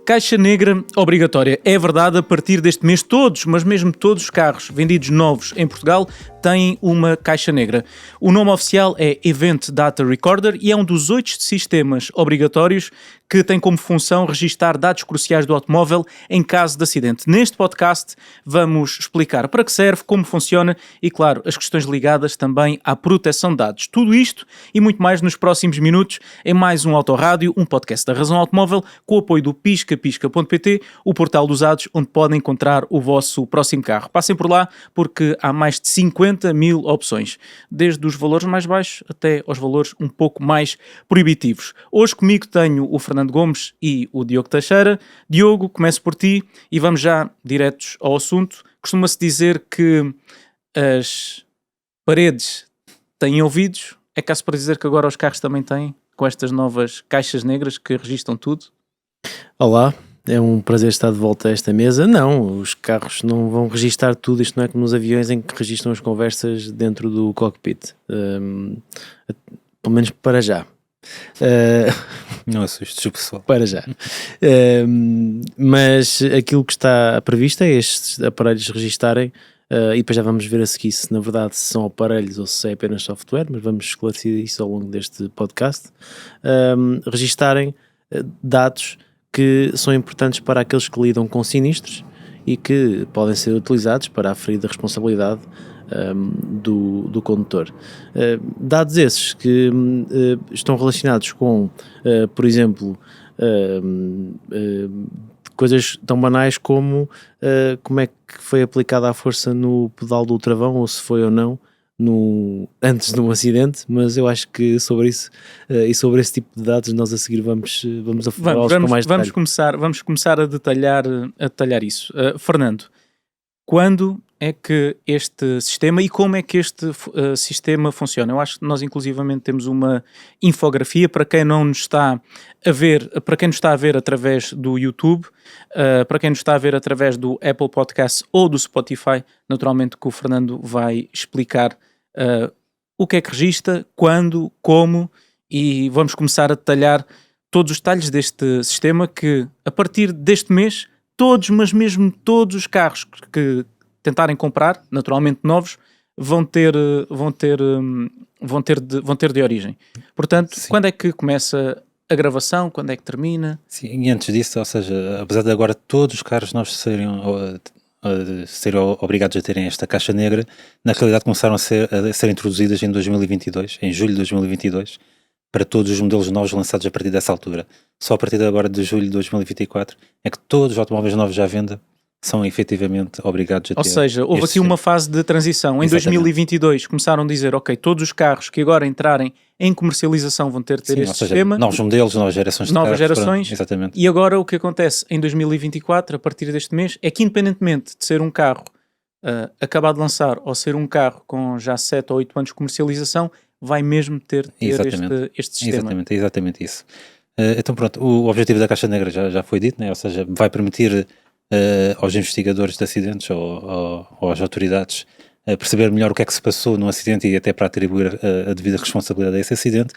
Caixa negra obrigatória. É verdade, a partir deste mês todos, mas mesmo todos os carros vendidos novos em Portugal têm uma caixa negra. O nome oficial é Event Data Recorder e é um dos 8 sistemas obrigatórios que tem como função registar dados cruciais do automóvel em caso de acidente. Neste podcast vamos explicar para que serve, como funciona e, claro, as questões ligadas também à proteção de dados. Tudo isto e muito mais nos próximos minutos em mais um Autorádio, um podcast da Razão Automóvel com o apoio do piscapisca.pt, o portal dos usados onde podem encontrar o vosso próximo carro. Passem por lá porque há mais de 50 mil opções, desde os valores mais baixos até aos valores um pouco mais proibitivos. Hoje comigo tenho o Fernando Gomes e o Diogo Teixeira. Diogo, começo por ti e vamos já diretos ao assunto. Costuma-se dizer que as paredes têm ouvidos. É caso para dizer que agora os carros também têm, com estas novas caixas negras que registram tudo? Olá, é um prazer estar de volta a esta mesa. Não, os carros não vão registar tudo, isto não é como nos aviões em que registram as conversas dentro do cockpit, pelo menos para já. Não assustes o pessoal. Para já. Mas aquilo que está previsto é estes aparelhos registarem, e depois já vamos ver a seguir se na verdade são aparelhos ou se é apenas software, mas vamos esclarecer isso ao longo deste podcast. Registarem dados que são importantes para aqueles que lidam com sinistros e que podem ser utilizados para aferir da responsabilidade do condutor. Dados esses que estão relacionados com, por exemplo, coisas tão banais como é que foi aplicada a força no pedal do travão, ou se foi ou não antes de um acidente, mas eu acho que sobre isso e sobre esse tipo de dados nós a seguir vamos falá-los com mais detalhe. Vamos começar a detalhar isso. Fernando, quando é que este sistema e como é que este sistema funciona? Eu acho que nós inclusivamente temos uma infografia para quem não nos está a ver, para quem nos está a ver através do YouTube, para quem nos está a ver através do Apple Podcasts ou do Spotify, naturalmente que o Fernando vai explicar o que é que registra, quando, como, e vamos começar a detalhar todos os detalhes deste sistema que a partir deste mês todos, mas mesmo todos os carros que tentarem comprar, naturalmente novos, vão ter de origem. Portanto, sim. Quando é que começa a gravação? Quando é que termina? Sim, e antes disso, ou seja, apesar de agora todos os carros novos serem obrigados a terem esta caixa negra, na realidade começaram a ser introduzidas em 2022, em julho de 2022, para todos os modelos novos lançados a partir dessa altura. Só a partir de agora de julho de 2024 é que todos os automóveis novos à venda são efetivamente obrigados a ter. Ou seja, houve aqui uma fase de transição. Em Exatamente. 2022 começaram a dizer, ok, todos os carros que agora entrarem em comercialização vão ter Sim, este sistema. Novos modelos, novas gerações de novas carros. Gerações. Exatamente. E agora o que acontece em 2024, a partir deste mês, é que independentemente de ser um carro acabado de lançar ou ser um carro com já 7 ou 8 anos de comercialização, vai mesmo ter este sistema. É exatamente isso. Então pronto, o objetivo da Caixa Negra já foi dito, né? Ou seja, vai permitir aos investigadores de acidentes ou às autoridades perceber melhor o que é que se passou no acidente e até para atribuir a devida responsabilidade a esse acidente,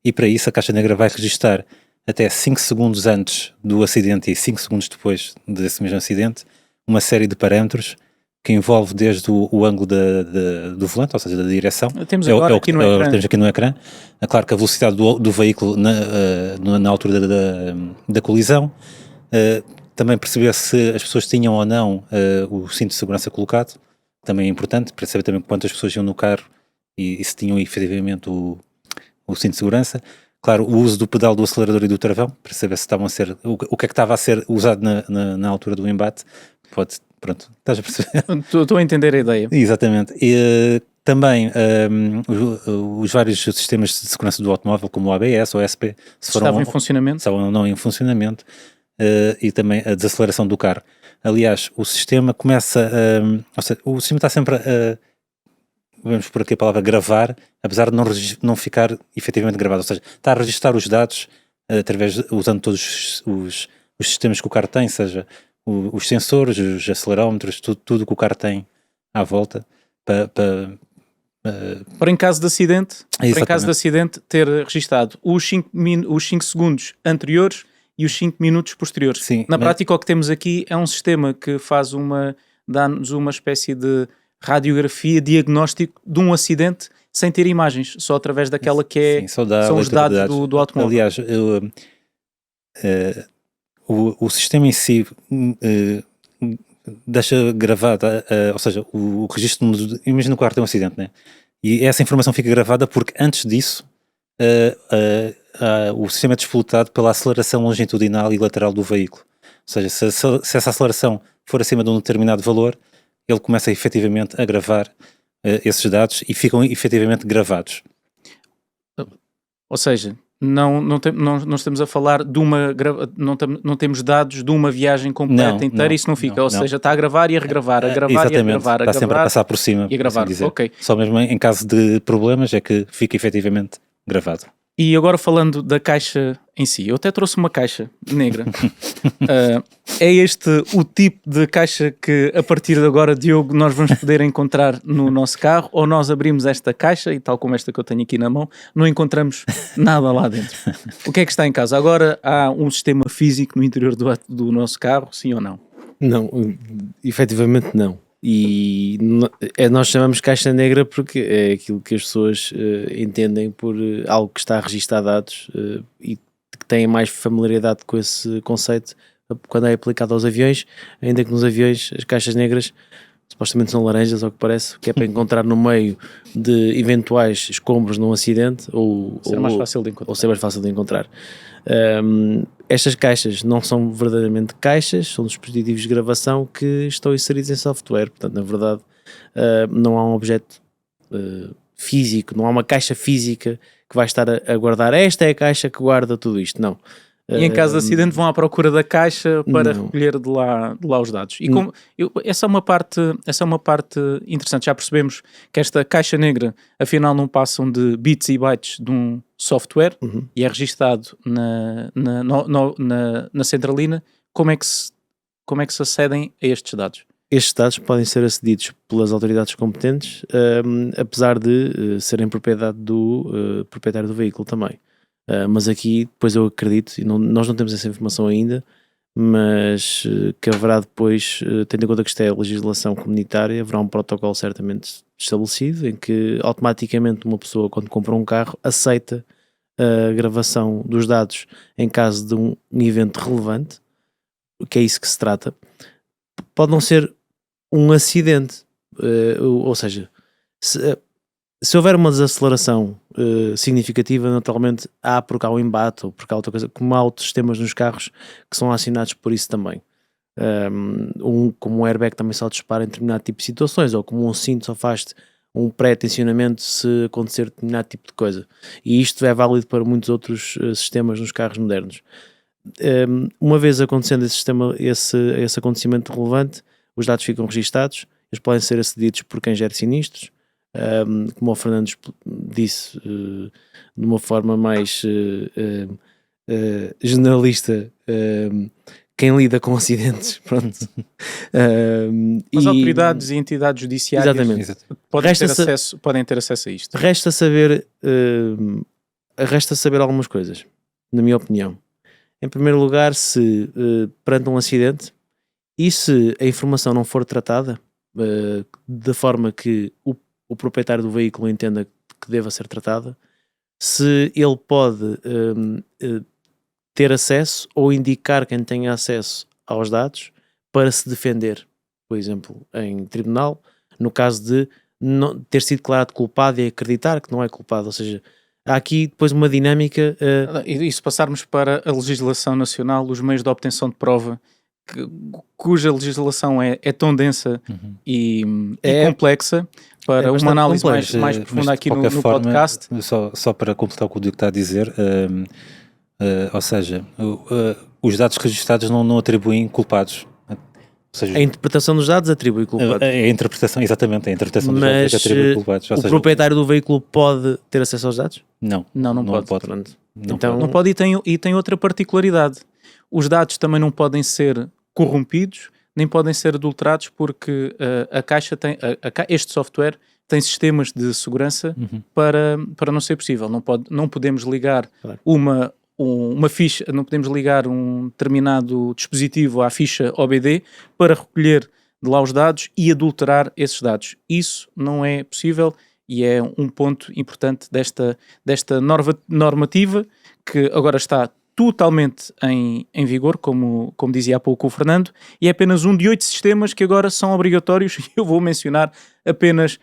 e para isso a Caixa Negra vai registar até 5 segundos antes do acidente e 5 segundos depois desse mesmo acidente uma série de parâmetros que envolve desde o ângulo do volante, ou seja, da direção. Temos agora aqui no ecrã. Temos aqui no ecrã. É claro que a velocidade do veículo na altura da colisão. Também perceber se as pessoas tinham ou não o cinto de segurança colocado. Também é importante, para saber também quantas pessoas iam no carro e se tinham efetivamente o cinto de segurança. Claro, o uso do pedal do acelerador e do travão, para saber se estavam a ser... O que é que estava a ser usado na altura do embate. Pronto, estás a perceber? Estou a entender a ideia. Exatamente. E também os vários sistemas de segurança do automóvel, como o ABS ou o ESP, estavam em funcionamento. Estavam ou não em funcionamento, e também a desaceleração do carro. Aliás, o sistema começa ou seja, o sistema está sempre vamos por aqui a palavra gravar, apesar de não ficar efetivamente gravado, ou seja, está a registrar os dados usando todos os sistemas que o carro tem, seja os sensores, os acelerómetros, tudo que o carro tem à volta para em caso de acidente, ter registado os 5 segundos anteriores e os 5 minutos posteriores. Sim, Na mas- prática, o que temos aqui é um sistema que dá-nos uma espécie de radiografia, diagnóstico de um acidente sem ter imagens, só através daquela que é, Sim, só dá são os leitura de dados do automóvel. Aliás, o sistema em si deixa gravado, ou seja, o registro, imagina que o carro tem um acidente, né? E essa informação fica gravada porque antes disso o sistema é disputado pela aceleração longitudinal e lateral do veículo. Ou seja, se essa aceleração for acima de um determinado valor, ele começa efetivamente a gravar esses dados e ficam efetivamente gravados. Ou seja, não estamos a falar de não temos dados de uma viagem completa inteira, isso não fica. Ou seja, está a gravar e a regravar, a gravar e a exatamente, gravar, está sempre a passar por cima e a gravar. assim dizer. Ok. Só mesmo em caso de problemas é que fica efetivamente gravado. E agora falando da caixa em si, eu até trouxe uma caixa negra. É este o tipo de caixa que a partir de agora, Diogo, nós vamos poder encontrar no nosso carro, ou nós abrimos esta caixa e tal como esta que eu tenho aqui na mão, não encontramos nada lá dentro. O que é que está em casa? Agora há um sistema físico no interior do nosso carro, sim ou não? Não, efetivamente não. E nós chamamos caixa negra porque é aquilo que as pessoas entendem por algo que está registado a dados e que têm mais familiaridade com esse conceito quando é aplicado aos aviões, ainda que nos aviões as caixas negras supostamente são laranjas, ao que parece, que é para encontrar no meio de eventuais escombros num acidente ou ser mais fácil de encontrar. Ou ser mais fácil de encontrar. Estas caixas não são verdadeiramente caixas, são dispositivos de gravação que estão inseridos em software, portanto, na verdade, não há um objeto físico, não há uma caixa física que vai estar a guardar. Esta é a caixa que guarda tudo isto, não. E em caso de acidente vão à procura da caixa para não. recolher de lá os dados. E essa é uma parte interessante. Já percebemos que esta caixa negra, afinal, não passam de bits e bytes de um software e é registado na centralina. Como é que se acedem a estes dados? Estes dados podem ser acedidos pelas autoridades competentes, apesar de serem propriedade do proprietário do veículo também. Mas aqui, depois eu acredito, e nós não temos essa informação ainda, mas que haverá depois, tendo em conta que isto é a legislação comunitária, haverá um protocolo certamente estabelecido em que automaticamente uma pessoa, quando compra um carro, aceita a gravação dos dados em caso de um evento relevante, que é isso que se trata. Pode não ser um acidente, ou seja, se houver uma desaceleração significativa, naturalmente há porque há um embate ou porque há outra coisa, como há outros sistemas nos carros que são acionados por isso também. Como um airbag também só dispara em determinado tipo de situações, ou como um cinto só faz um pré-tensionamento se acontecer determinado tipo de coisa. E isto é válido para muitos outros sistemas nos carros modernos. Uma vez acontecendo esse acontecimento relevante, os dados ficam registados, eles podem ser acedidos por quem gera sinistros, como o Fernando disse, de uma forma mais generalista, quem lida com acidentes, pronto. As autoridades e entidades judiciárias podem ter acesso a isto. Resta saber algumas coisas, na minha opinião. Em primeiro lugar, se perante um acidente e se a informação não for tratada da forma que o proprietário do veículo entenda que deva ser tratada, se ele pode ter acesso ou indicar quem tenha acesso aos dados para se defender, por exemplo, em tribunal, no caso de não ter sido declarado culpado e acreditar que não é culpado. Ou seja, há aqui depois uma dinâmica... E se passarmos para a legislação nacional, os meios de obtenção de prova, cuja legislação é tão densa e complexa, para uma análise mais profunda aqui no podcast. Só para completar o que o Diogo está a dizer, ou seja, os dados registados não atribuem culpados. Ou seja, a interpretação dos dados atribui culpados. A interpretação, exatamente, a interpretação dos dados atribui culpados. Mas o proprietário do veículo pode ter acesso aos dados? Não pode. Não pode e tem outra particularidade. Os dados também não podem ser corrompidos, nem podem ser adulterados, porque a caixa tem, este software tem sistemas de segurança para não ser possível. Não podemos ligar uma ficha, não podemos ligar um determinado dispositivo à ficha OBD para recolher de lá os dados e adulterar esses dados. Isso não é possível e é um ponto importante desta normativa que agora está totalmente em vigor, como dizia há pouco o Fernando, e é apenas um de 8 sistemas que agora são obrigatórios, e eu vou mencionar apenas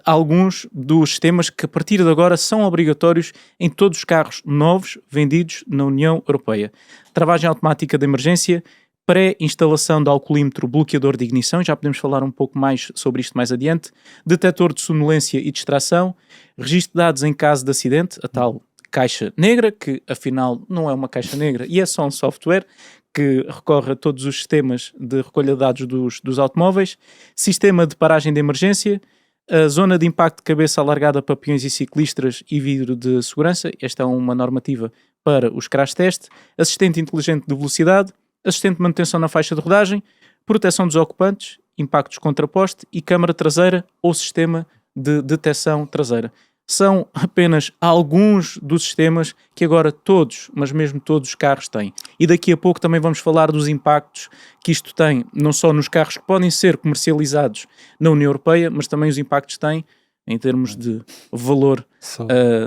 alguns dos sistemas que a partir de agora são obrigatórios em todos os carros novos vendidos na União Europeia. Travagem automática de emergência, pré-instalação de alcoolímetro bloqueador de ignição, já podemos falar um pouco mais sobre isto mais adiante, detector de sonolência e distração, registro de dados em caso de acidente, a tal caixa negra, que afinal não é uma caixa negra e é só um software que recorre a todos os sistemas de recolha de dados dos automóveis, sistema de paragem de emergência, a zona de impacto de cabeça alargada para peões e ciclistas e vidro de segurança, esta é uma normativa para os crash test, assistente inteligente de velocidade, assistente de manutenção na faixa de rodagem, proteção dos ocupantes, impactos contraposte e câmara traseira ou sistema de detecção traseira. São apenas alguns dos sistemas que agora todos, mas mesmo todos os carros têm. E daqui a pouco também vamos falar dos impactos que isto tem, não só nos carros que podem ser comercializados na União Europeia, mas também os impactos que tem em termos de valor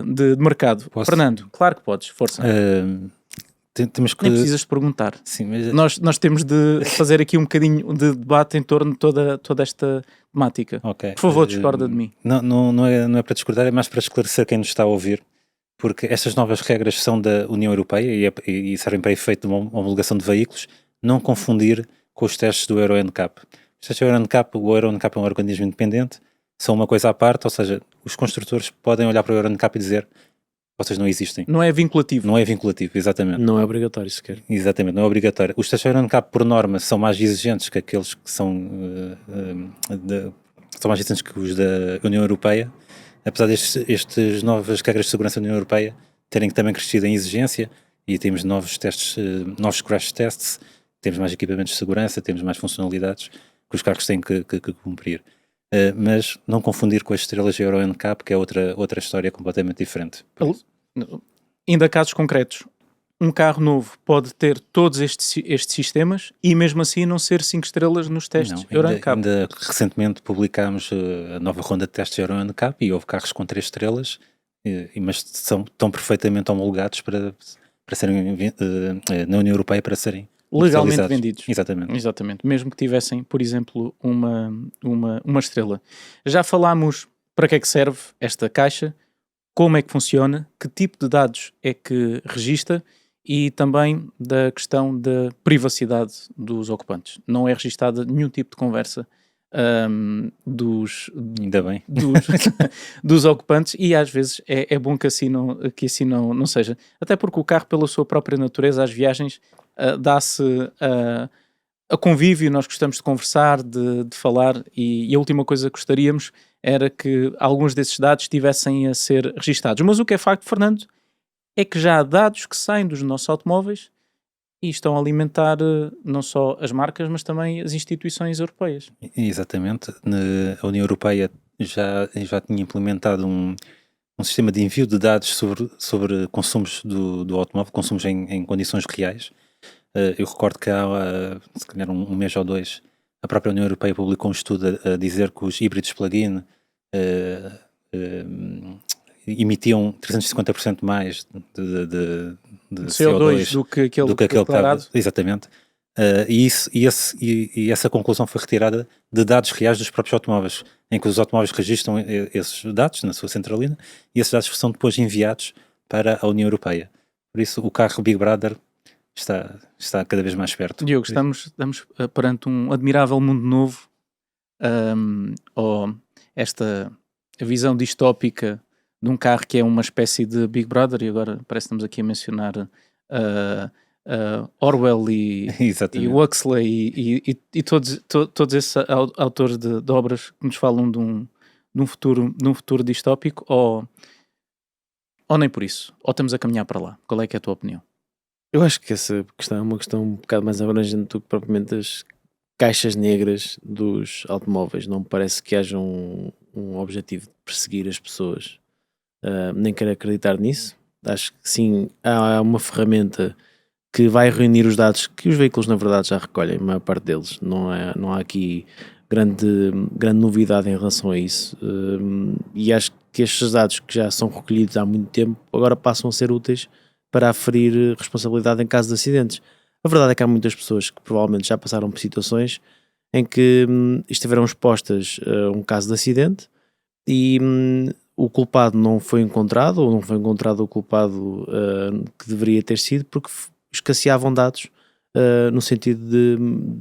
de mercado. Posso? Fernando, claro que podes, força. Temos que... Nem precisas de perguntar. Sim, mas... Nós temos de fazer aqui um bocadinho de debate em torno de toda esta temática. Okay. Por favor, discorda de mim. Não é para discordar, é mais para esclarecer quem nos está a ouvir, porque estas novas regras são da União Europeia e servem para efeito de uma homologação de veículos, não confundir com os testes do Euro NCAP. Os testes do Euro NCAP, o Euro NCAP é um organismo independente, são uma coisa à parte, ou seja, os construtores podem olhar para o Euro NCAP e dizer vocês não existem. Não é vinculativo. Não é vinculativo, exatamente. Não é obrigatório sequer. Exatamente, não é obrigatório. Os testes Euro NCAP, por norma, são mais exigentes que aqueles que são mais exigentes que os da União Europeia, apesar destes novas regras de segurança da União Europeia terem também crescido em exigência e temos novos testes, novos crash tests, temos mais equipamentos de segurança, temos mais funcionalidades que os carros têm que cumprir. Mas não confundir com as estrelas Euro NCAP, que é outra história completamente diferente. Ainda casos concretos, um carro novo pode ter todos estes sistemas e mesmo assim não ser 5 estrelas nos testes Euro NCAP. Ainda recentemente publicámos a nova ronda de testes Euro NCAP e houve carros com 3 estrelas, mas estão perfeitamente homologados para serem na União Europeia para serem legalmente vendidos. Exatamente. Mesmo que tivessem, por exemplo, uma estrela. Já falámos para que é que serve esta caixa, como é que funciona, que tipo de dados é que registra e também da questão da privacidade dos ocupantes. Não é registada nenhum tipo de conversa Ainda bem. dos ocupantes e às vezes é bom que assim não seja. Até porque o carro, pela sua própria natureza, às viagens, dá-se a convívio, nós gostamos de conversar, de falar e a última coisa que gostaríamos era que alguns desses dados estivessem a ser registados. Mas o que é facto, Fernando, é que já há dados que saem dos nossos automóveis e estão a alimentar não só as marcas, mas também as instituições europeias. Exatamente. A União Europeia já tinha implementado um sistema de envio de dados sobre consumos do automóvel, consumos em condições reais. Eu recordo que há, se calhar um mês ou dois, a própria União Europeia publicou um estudo a dizer que os híbridos plug-in emitiam 350% mais de CO2 do que aquele declarado. Exatamente. E essa conclusão foi retirada de dados reais dos próprios automóveis, em que os automóveis registram esses dados na sua centralina e esses dados são depois enviados para a União Europeia. Por isso o carro Big Brother está cada vez mais perto. Diogo, estamos perante um admirável mundo novo, ou esta visão distópica de um carro que é uma espécie de Big Brother, e agora parece que estamos aqui a mencionar Orwell e Huxley e todos esses autores de obras que nos falam de um futuro distópico, ou nem por isso, ou estamos a caminhar para lá. Qual é que é a tua opinião? Eu acho que essa questão é uma questão um bocado mais abrangente do que propriamente as caixas negras dos automóveis. Não me parece que haja um objetivo de perseguir as pessoas. Nem quero acreditar nisso, Acho que sim, há uma ferramenta que vai reunir os dados que os veículos na verdade já recolhem, a maior parte deles. Não há aqui grande novidade em relação a isso. E acho que estes dados que já são recolhidos há muito tempo agora passam a ser úteis para aferir responsabilidade em caso de acidentes. A verdade é que há muitas pessoas que provavelmente já passaram por situações em que estiveram expostas a um caso de acidente e o culpado não foi encontrado, ou não foi encontrado o culpado que deveria ter sido, porque escasseavam dados no sentido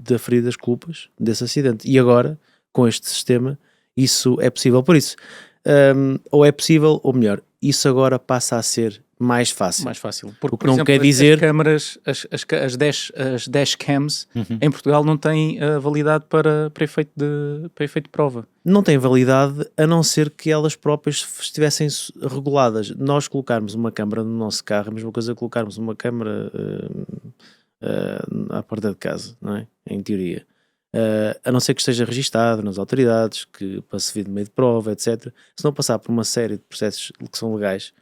de aferir as culpas desse acidente. E agora, com este sistema, isso é possível. Por isso, ou é possível, ou melhor, isso agora passa a ser mais fácil. Mais fácil. Porque, O que por não exemplo, quer dizer... as câmaras, as dashcams em Portugal não têm validade para efeito de prova. Não têm validade a não ser que elas próprias estivessem reguladas. Nós colocarmos uma câmara no nosso carro, a mesma coisa que colocarmos uma câmara à porta de casa, não é? Em teoria. A não ser que esteja registado nas autoridades, que para se vir de meio de prova, etc. Se não passar por uma série de processos que são legais,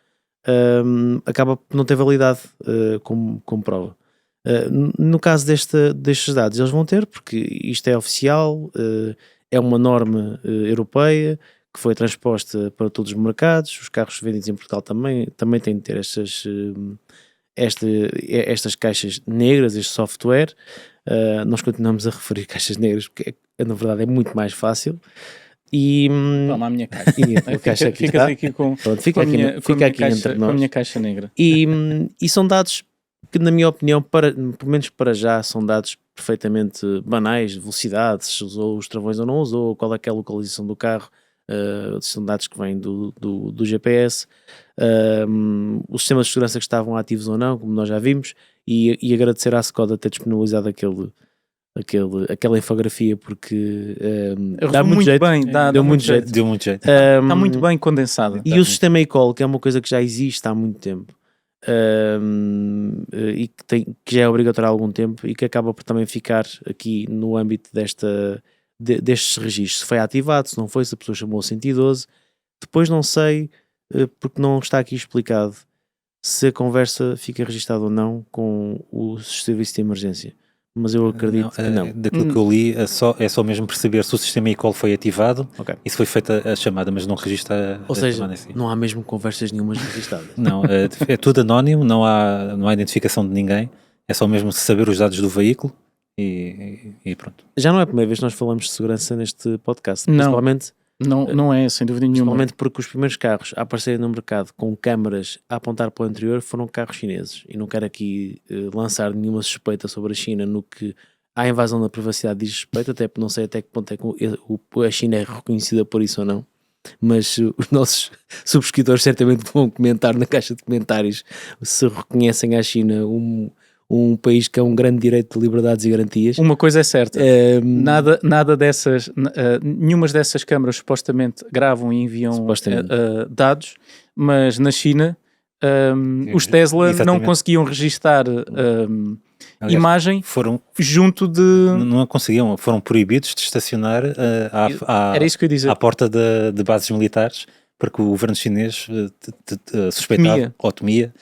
acaba por não ter validade como prova. No caso destes dados, eles vão ter, porque isto é oficial, é uma norma europeia que foi transposta para todos os mercados. Os carros vendidos em Portugal também têm de ter estas caixas negras, este software. Nós continuamos a referir caixas negras porque na verdade é muito mais fácil. E toma a minha caixa. Fica aqui com a minha caixa negra. E são dados que, na minha opinião, pelo menos para já, são dados perfeitamente banais, velocidade, se usou os travões ou não usou, qual é que é a localização do carro, são dados que vêm do GPS, os sistemas de segurança que estavam ativos ou não, como nós já vimos, e agradecer à Skoda ter disponibilizado aquela infografia, porque dá muito jeito. Deu muito jeito. Está muito bem condensada. E o sistema eCall, que é uma coisa que já existe há muito tempo, e que já é obrigatório há algum tempo, e que acaba por também ficar aqui no âmbito destes registros. Se foi ativado, se não foi, se a pessoa chamou o 112. Depois não sei, porque não está aqui explicado se a conversa fica registada ou não com o serviço de emergência. Mas eu acredito que não. Daquilo que eu li, é só mesmo perceber se o sistema eCall foi ativado, okay, e se foi feita a chamada, mas não registra ou seja, chamada em si. Não há mesmo conversas nenhumas registadas. Não, é tudo anónimo, não há identificação de ninguém, é só mesmo saber os dados do veículo e pronto. Já não é a primeira vez que nós falamos de segurança neste podcast, principalmente... Não é, sem dúvida nenhuma. Principalmente porque os primeiros carros a aparecerem no mercado com câmaras a apontar para o interior foram carros chineses. E não quero aqui lançar nenhuma suspeita sobre a China no que a invasão da privacidade diz respeito, até porque não sei até que ponto é que a China é reconhecida por isso ou não. Mas os nossos subscritores certamente vão comentar na caixa de comentários se reconhecem a China um país que é um grande direito de liberdades e garantias. Uma coisa é certa, nada dessas, nenhumas dessas câmaras supostamente gravam e enviam dados, mas na China os Tesla não conseguiam registar aliás, imagem junto de... Não conseguiam, foram proibidos de estacionar era isso que eu ia dizer, à porta de bases militares, porque o governo chinês suspeitava ou temia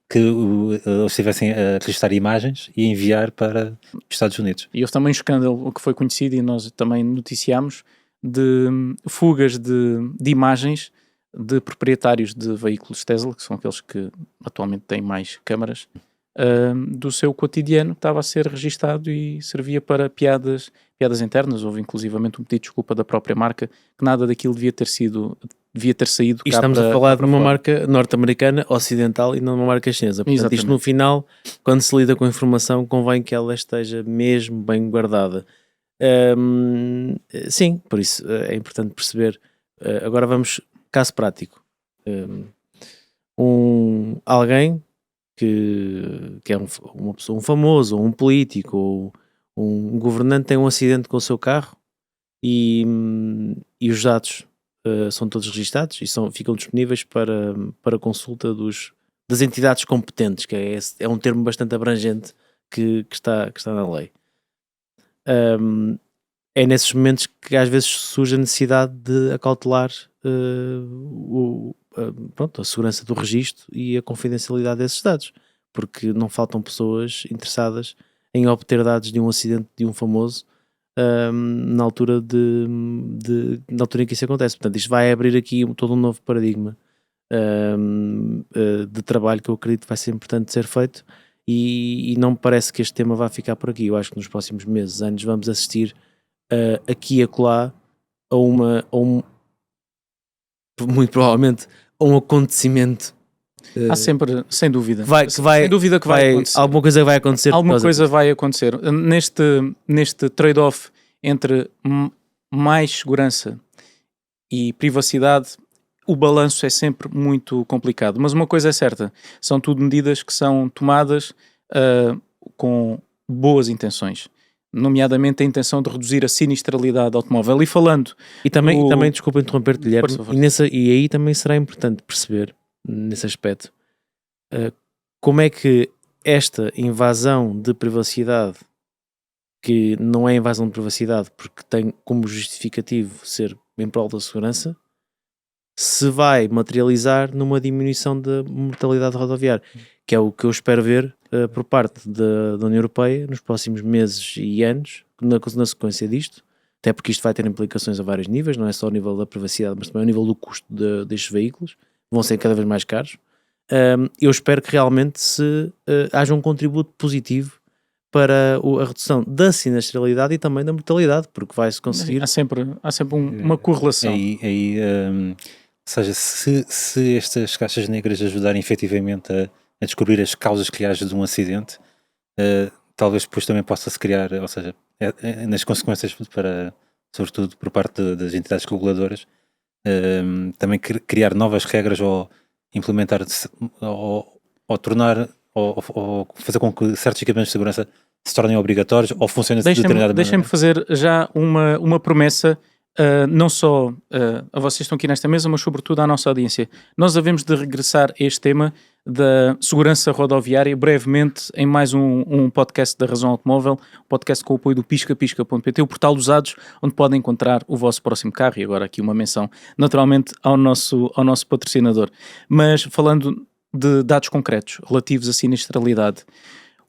que eles estivessem a registrar imagens e enviar para os Estados Unidos. E houve também um escândalo que foi conhecido e nós também noticiámos de fugas de imagens de proprietários de veículos Tesla, que são aqueles que atualmente têm mais câmaras, do seu cotidiano, que estava a ser registado e servia para piadas internas. Houve inclusivamente um pedido de desculpa da própria marca, que nada daquilo devia ter saído. E estamos a falar de uma marca norte-americana, ocidental, e não uma marca chinesa. Portanto, exatamente, isto no final, quando se lida com a informação, convém que ela esteja mesmo bem guardada. Sim, por isso é importante perceber. Agora vamos, caso prático. Alguém que é uma pessoa, um famoso, ou um político, ou um governante tem um acidente com o seu carro e os dados são todos registados e ficam disponíveis para consulta das entidades competentes, que é um termo bastante abrangente que está na lei. É nesses momentos que às vezes surge a necessidade de acautelar a segurança do registro e a confidencialidade desses dados, porque não faltam pessoas interessadas em obter dados de um acidente de um famoso na altura na altura em que isso acontece. Portanto, isto vai abrir aqui todo um novo paradigma de trabalho que eu acredito que vai ser importante ser feito, e não me parece que este tema vá ficar por aqui. Eu acho que nos próximos meses, anos, vamos assistir aqui e acolá muito provavelmente a um acontecimento. Há sempre, sem dúvida. Sem dúvida que vai acontecer. Alguma coisa vai acontecer. Alguma coisa vai acontecer. Neste trade-off entre mais segurança e privacidade, o balanço é sempre muito complicado. Mas uma coisa é certa, são tudo medidas que são tomadas com boas intenções, nomeadamente a intenção de reduzir a sinistralidade automóvel. E falando... E também desculpa interromper-te, Guilherme, e aí também será importante perceber, nesse aspecto, como é que esta invasão de privacidade, que não é invasão de privacidade porque tem como justificativo ser em prol da segurança, se vai materializar numa diminuição da mortalidade rodoviária, que é o que eu espero ver por parte da União Europeia nos próximos meses e anos, na sequência disto, até porque isto vai ter implicações a vários níveis, não é só ao nível da privacidade, mas também ao nível do custo destes veículos, vão ser cada vez mais caros. Eu espero que realmente haja um contributo positivo para a redução da sinistralidade e também da mortalidade, porque vai-se conseguir... Há sempre uma correlação. Ou seja, se estas caixas negras ajudarem efetivamente a descobrir as causas que haja de um acidente, talvez depois também possa-se criar, ou seja, nas consequências sobretudo por parte das entidades reguladoras, também criar novas regras ou implementar ou tornar ou fazer com que certos equipamentos de segurança se tornem obrigatórios ou funcionem de determinada maneira. Deixem-me fazer já uma promessa, não só a vocês que estão aqui nesta mesa, mas sobretudo à nossa audiência. Nós havemos de regressar a este tema da segurança rodoviária brevemente em mais um podcast da Razão Automóvel, um podcast com o apoio do piscapisca.pt, o portal dos usados, onde podem encontrar o vosso próximo carro. E agora aqui uma menção naturalmente ao nosso patrocinador. Mas falando de dados concretos relativos à sinistralidade,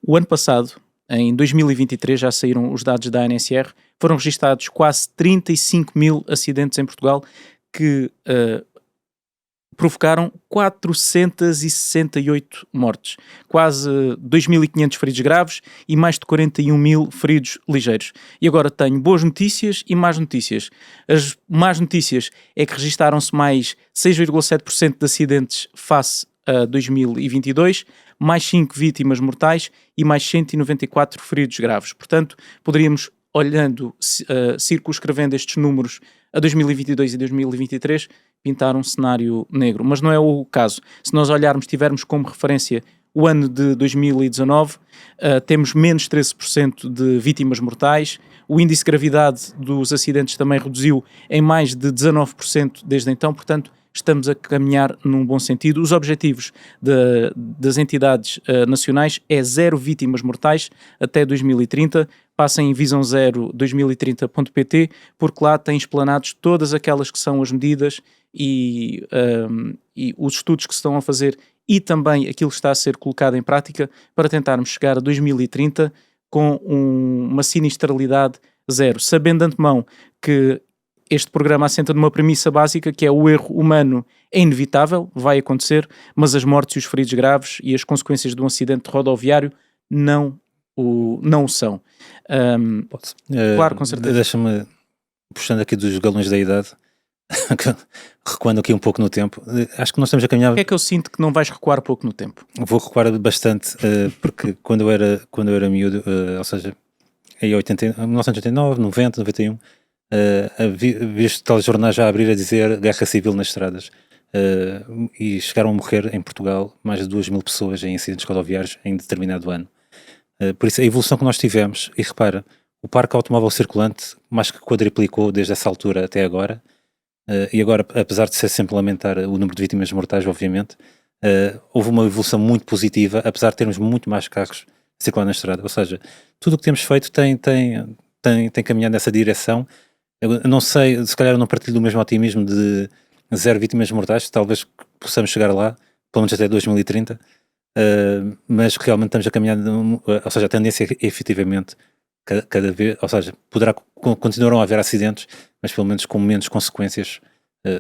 o ano passado, em 2023, já saíram os dados da ANSR, foram registados quase 35 mil acidentes em Portugal que provocaram 468 mortes, quase 2.500 feridos graves e mais de 41 mil feridos ligeiros. E agora tenho boas notícias e más notícias. As más notícias é que registaram-se mais 6,7% de acidentes face a 2022, mais 5 vítimas mortais e mais 194 feridos graves. Portanto, poderíamos, olhando, circunscrevendo estes números a 2022 e 2023, pintar um cenário negro. Mas não é o caso. Se nós tivermos como referência o ano de 2019, temos menos 13% de vítimas mortais. O índice de gravidade dos acidentes também reduziu em mais de 19% desde então. Portanto, estamos a caminhar num bom sentido. Os objetivos das entidades nacionais é 0 vítimas mortais até 2030. Passem em visãozero2030.pt, porque lá têm explanados todas aquelas que são as medidas e os estudos que se estão a fazer e também aquilo que está a ser colocado em prática para tentarmos chegar a 2030 com uma sinistralidade zero, sabendo de antemão que este programa assenta numa premissa básica, que é o erro humano é inevitável, vai acontecer, mas as mortes e os feridos graves e as consequências de um acidente rodoviário não o são. Claro, com certeza. Deixa-me, puxando aqui dos galões da idade, recuando aqui um pouco no tempo, acho que nós estamos a caminhar... O que é que eu sinto que não vais recuar pouco no tempo? Vou recuar bastante, porque quando eu era miúdo, ou seja, em 1989, 90, 91, visto telejornais já a abrir a dizer guerra civil nas estradas, e chegaram a morrer em Portugal mais de 2.000 pessoas em acidentes rodoviários em determinado ano. Por isso a evolução que nós tivemos, e repara, o parque automóvel circulante mais que quadriplicou desde essa altura até agora, e agora, apesar de ser sempre lamentar o número de vítimas mortais, obviamente, houve uma evolução muito positiva, apesar de termos muito mais carros circulando na estrada. Ou seja, tudo o que temos feito tem caminhado nessa direção. Eu não sei, se calhar eu não partilho do mesmo otimismo de zero vítimas mortais, talvez possamos chegar lá, pelo menos até 2030, mas realmente estamos a caminhar, ou seja, a tendência é efetivamente cada vez, ou seja, continuarão a haver acidentes, mas pelo menos com menos consequências,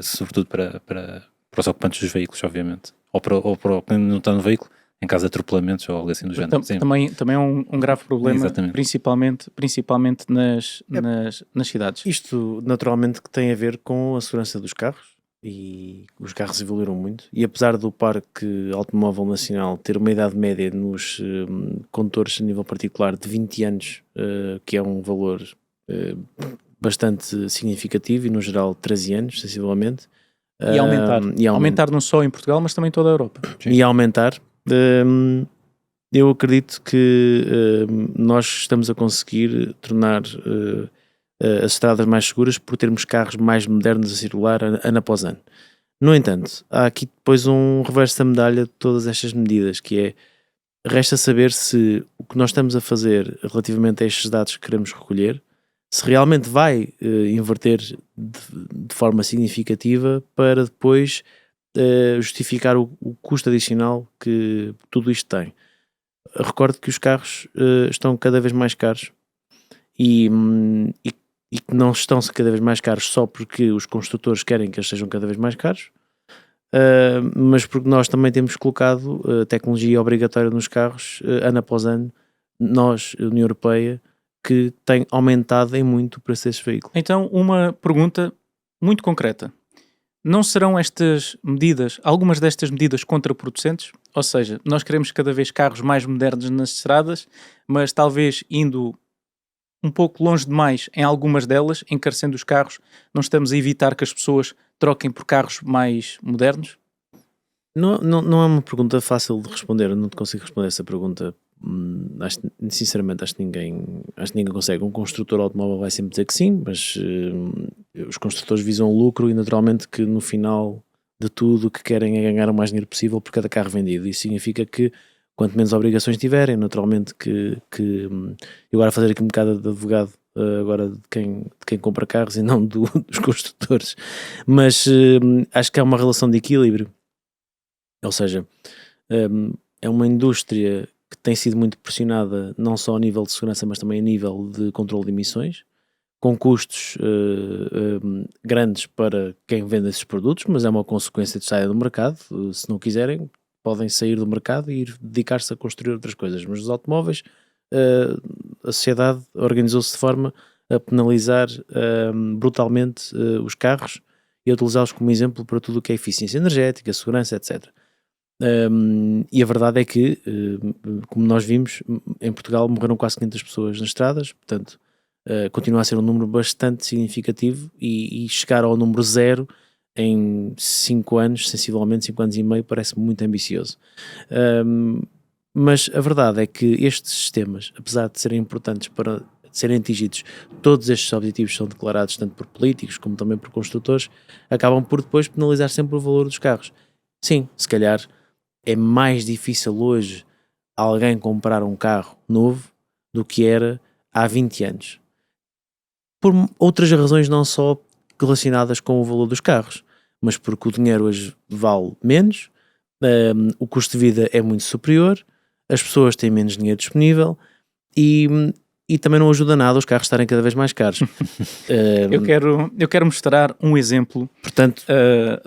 sobretudo para os ocupantes dos veículos, obviamente, ou para quem não está no veículo, em caso de atropelamentos ou algo assim do género. Também é um grave problema, Exatamente. principalmente nas cidades. Isto naturalmente que tem a ver com a segurança dos carros, e os carros evoluíram muito, e apesar do parque automóvel nacional ter uma idade média nos condutores a nível particular de 20 anos, que é um valor bastante significativo, e no geral 13 anos, sensivelmente, e aumentar não só em Portugal, mas também em toda a Europa. E aumentar, eu acredito que nós estamos a conseguir tornar as estradas mais seguras por termos carros mais modernos a circular ano após ano. No entanto, há aqui depois um reverso da medalha de todas estas medidas, que é, resta saber se o que nós estamos a fazer relativamente a estes dados que queremos recolher, se realmente vai inverter de forma significativa para depois justificar o custo adicional que tudo isto tem. Recordo que os carros estão cada vez mais caros, e que não estão cada vez mais caros só porque os construtores querem que eles sejam cada vez mais caros, mas porque nós também temos colocado tecnologia obrigatória nos carros ano após ano, nós, União Europeia, que tem aumentado em muito o preço desses veículos. Então, uma pergunta muito concreta. Não serão estas medidas, algumas destas medidas, contraproducentes? Ou seja, nós queremos cada vez carros mais modernos nas estradas, mas talvez indo um pouco longe demais em algumas delas, encarecendo os carros, não estamos a evitar que as pessoas troquem por carros mais modernos? Não é uma pergunta fácil de responder, eu não te consigo responder essa pergunta. Sinceramente acho que ninguém consegue. Um construtor automóvel vai sempre dizer que sim, mas os construtores visam o lucro, e naturalmente que no final de tudo o que querem é ganhar o mais dinheiro possível por cada carro vendido. Isso significa que quanto menos obrigações tiverem, naturalmente que eu agora fazer aqui um bocado de advogado agora de quem compra carros e não dos construtores, mas acho que há uma relação de equilíbrio, ou seja, é uma indústria que tem sido muito pressionada não só a nível de segurança, mas também a nível de controle de emissões, com custos grandes para quem vende esses produtos, mas é uma consequência de sair do mercado. Se não quiserem, podem sair do mercado e ir dedicar-se a construir outras coisas. Mas os automóveis, a sociedade organizou-se de forma a penalizar brutalmente os carros e a utilizá-los como exemplo para tudo o que é eficiência energética, segurança, etc. E a verdade é que, como nós vimos, em Portugal morreram quase 500 pessoas nas estradas, portanto continua a ser um número bastante significativo, e chegar ao número zero em 5 anos, sensivelmente 5 anos e meio, parece muito ambicioso. Mas a verdade é que estes sistemas, apesar de serem importantes para serem atingidos, todos estes objetivos são declarados tanto por políticos como também por construtores, acabam por depois penalizar sempre o valor dos carros. Sim, se calhar é mais difícil hoje alguém comprar um carro novo do que era há 20 anos. Por outras razões, não só relacionadas com o valor dos carros, mas porque o dinheiro hoje vale menos, o custo de vida é muito superior, as pessoas têm menos dinheiro disponível, e também não ajuda nada os carros estarem cada vez mais caros. Eu quero mostrar um exemplo, portanto,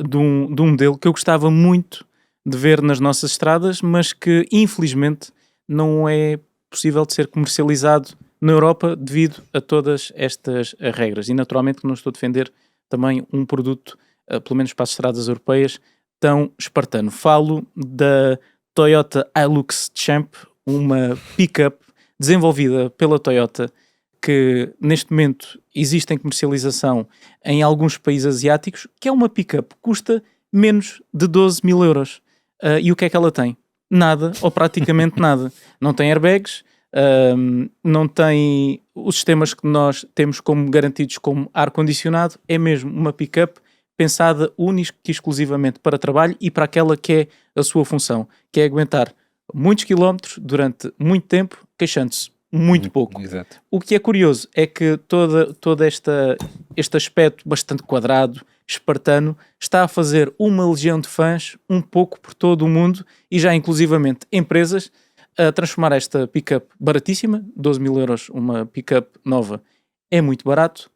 de um modelo que eu gostava muito de ver nas nossas estradas, mas que infelizmente não é possível de ser comercializado na Europa devido a todas estas regras. E naturalmente que não estou a defender também um produto, pelo menos para as estradas europeias, tão espartano. Falo da Toyota Hilux Champ, uma pick-up desenvolvida pela Toyota, que neste momento existe em comercialização em alguns países asiáticos, que é uma pick-up que custa menos de 12 mil euros. E o que é que ela tem? Nada, ou praticamente nada. Não tem airbags, não tem os sistemas que nós temos como garantidos como ar-condicionado. É mesmo uma pick-up pensada única e exclusivamente para trabalho e para aquela que é a sua função, que é aguentar muitos quilómetros durante muito tempo, queixando-se muito pouco. Exato. O que é curioso é que todo este aspecto bastante quadrado, espartano, está a fazer uma legião de fãs um pouco por todo o mundo e já inclusivamente empresas a transformar esta pick-up baratíssima, 12 mil euros, uma pick-up nova, é muito barato,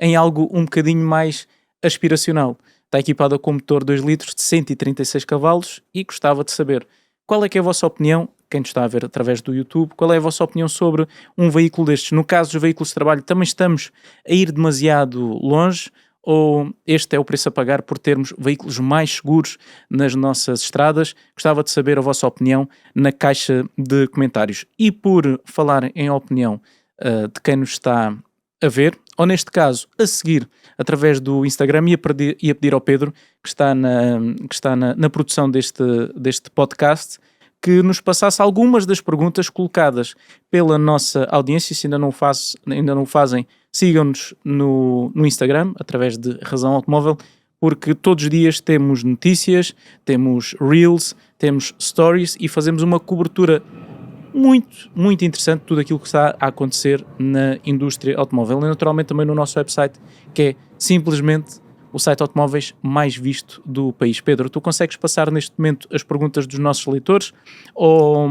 em algo um bocadinho mais aspiracional. Está equipada com motor 2 litros de 136 cavalos e gostava de saber qual é que é a vossa opinião, quem nos está a ver através do YouTube, qual é a vossa opinião sobre um veículo destes? No caso dos veículos de trabalho, também estamos a ir demasiado longe ou este é o preço a pagar por termos veículos mais seguros nas nossas estradas? Gostava de saber a vossa opinião na caixa de comentários. E por falar em opinião de quem nos está a ver, ou neste caso a seguir através do Instagram, ia pedir ao Pedro, que está na produção deste podcast, que nos passasse algumas das perguntas colocadas pela nossa audiência. Se ainda não o fazem, sigam-nos no Instagram, através de Razão Automóvel, porque todos os dias temos notícias, temos Reels, temos Stories e fazemos uma cobertura muito, muito interessante de tudo aquilo que está a acontecer na indústria automóvel. E naturalmente também no nosso website, que é simplesmente o site automóveis mais visto do país. Pedro, tu consegues passar neste momento as perguntas dos nossos leitores ou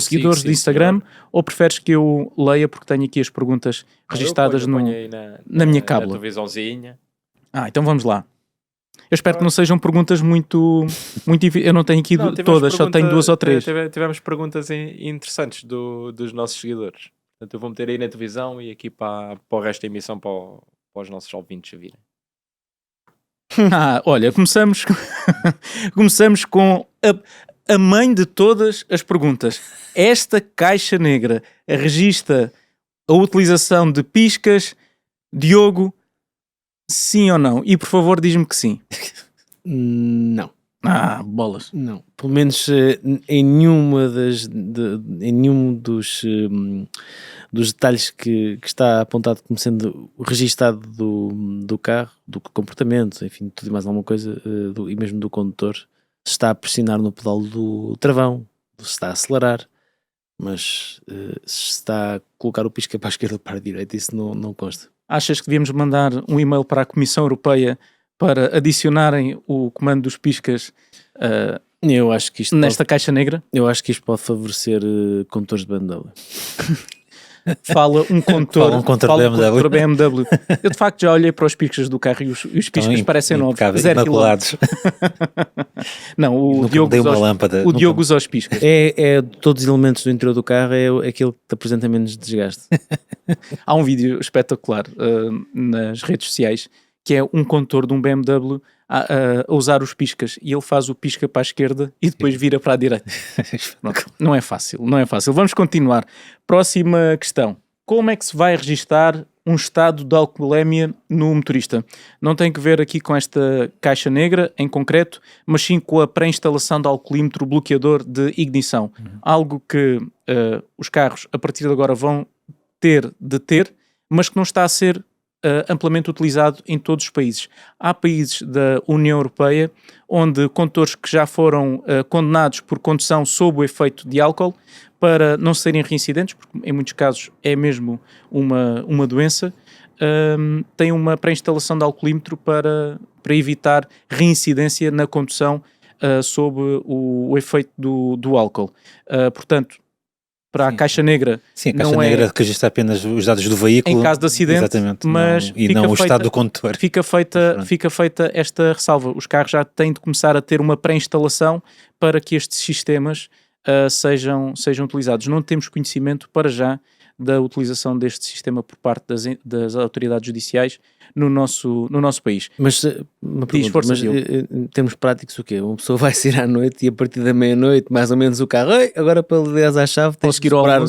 seguidores de Instagram, ou preferes que eu leia porque tenho aqui as perguntas registadas na minha cábula? Na televisãozinha. Então vamos lá. Eu espero que não sejam perguntas muito eu não tenho aqui todas, só tenho 2 ou 3. Tivemos perguntas interessantes dos nossos seguidores. Portanto, eu vou meter aí na televisão e aqui para o resto da emissão para os nossos ouvintes a virem. Olha, começamos com a mãe de todas as perguntas. Esta caixa negra registra a utilização de piscas? Diogo, sim ou não? E por favor diz-me que sim. Não. Bolas. Não. Pelo menos em nenhuma em nenhum dos detalhes que está apontado como sendo registado do carro, do comportamento, enfim, tudo e mais alguma coisa, e mesmo do condutor, se está a pressionar no pedal do travão, se está a acelerar, mas se está a colocar o pisca para a esquerda ou para a direita, isso não consta. Achas que devíamos mandar um e-mail para a Comissão Europeia para adicionarem o comando dos piscas eu acho que isto nesta caixa negra? Eu acho que isto pode favorecer condutores de BMW. Fala um condutor BMW. Eu de facto já olhei para os piscas do carro e os piscas parecem novos. 0 km. Não, o Diogo usa os piscas. É todos os elementos do interior do carro é aquele que te apresenta menos desgaste. Há um vídeo espetacular nas redes sociais que é um condutor de um BMW a usar os piscas e ele faz o pisca para a esquerda e depois vira para a direita. Não é fácil. Vamos continuar. Próxima questão. Como é que se vai registar um estado de alcoolemia no motorista? Não tem que ver aqui com esta caixa negra em concreto, mas sim com a pré-instalação de alcoolímetro bloqueador de ignição. Algo que os carros a partir de agora vão ter, mas que não está a ser amplamente utilizado em todos os países. Há países da União Europeia onde condutores que já foram condenados por condução sob o efeito de álcool para não serem reincidentes, porque em muitos casos é mesmo uma doença, têm uma pré-instalação de alcoolímetro para evitar reincidência na condução sob o efeito do álcool. Portanto, para a caixa negra. Sim, a caixa negra registra apenas os dados do veículo. Em caso de acidente, exatamente, mas e não o estado do condutor. Fica feita esta ressalva. Os carros já têm de começar a ter uma pré-instalação para que estes sistemas sejam utilizados. Não temos conhecimento para já da utilização deste sistema por parte das autoridades judiciais no nosso país. Mas uma pergunta, em termos práticos, o quê? Uma pessoa vai sair à noite e a partir da meia-noite, mais ou menos o carro, agora para lhe dar à chave tens que soprar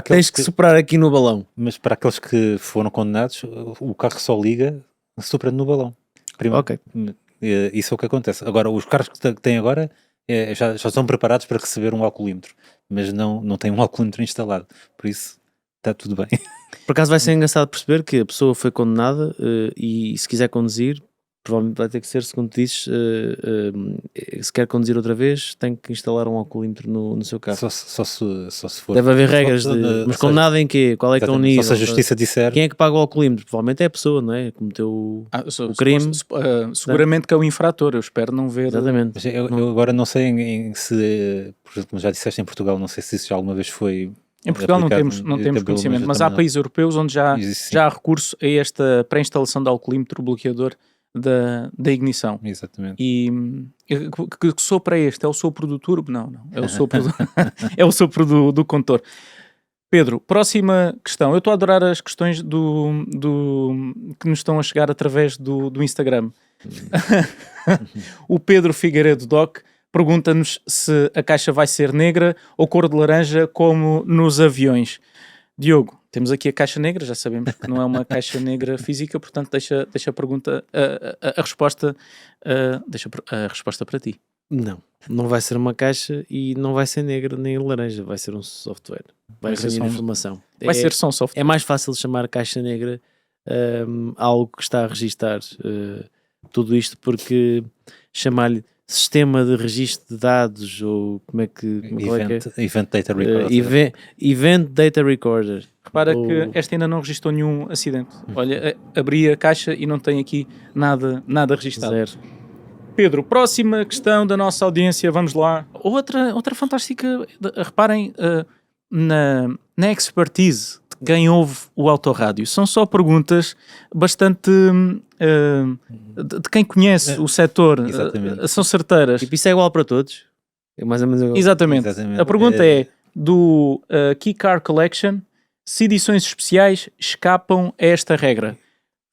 tens que soprar aqui no balão. Mas para aqueles que foram condenados, o carro só liga soprando no balão. Primeiro, ok. Isso é o que acontece. Agora, os carros que têm agora já estão preparados para receber um alcoolímetro, mas não têm um alcoolímetro instalado, por isso está tudo bem. Por acaso vai ser engraçado perceber que a pessoa foi condenada e se quiser conduzir provavelmente vai ter que ser, segundo dizes, se quer conduzir outra vez, tem que instalar um alcoolímetro no seu carro. Só se for. Deve haver regras mas com seja, nada em quê? Qual é que é o exatamente, nível? Só se a justiça disser. Quem é que paga o alcoolímetro? Provavelmente é a pessoa, não é? Cometeu o crime. Seguramente que é o infrator, eu espero não ver. Exatamente. Mas eu agora não sei se, por exemplo, como já disseste em Portugal, não sei se isso já alguma vez foi. Em Portugal não aplicado, temos conhecimento, mas há países europeus onde já há recurso a esta pré-instalação de alcoolímetro bloqueador da ignição. Exatamente. E que sopro é este? É o sopro do turbo? Não. É o sopro, é o sopro do condutor. Pedro, próxima questão. Eu estou a adorar as questões que nos estão a chegar através do Instagram. O Pedro Figueiredo Doc pergunta-nos se a caixa vai ser negra ou cor de laranja, como nos aviões. Diogo, temos aqui a caixa negra, já sabemos que não é uma caixa negra física, portanto deixa a pergunta, a resposta, deixa a resposta para ti. Não vai ser uma caixa e não vai ser negra nem laranja, vai ser um software. Vai reunir informação. Vai ser só um software. É mais fácil chamar caixa negra algo que está a registar tudo isto, porque chamar-lhe sistema de registro de dados ou como é que... Event Data Recorder. Event Data Recorder. Repara que esta ainda não registrou nenhum acidente. Olha, abri a caixa e não tem aqui nada registado. Zero. Pedro, próxima questão da nossa audiência, vamos lá. Outra fantástica, reparem na expertise de quem ouve o Autorádio. São só perguntas bastante de quem conhece o setor. São certeiras. Tipo, isso é igual para todos. É mais ou menos igual. Exatamente. A pergunta é do Key Car Collection: se edições especiais escapam a esta regra?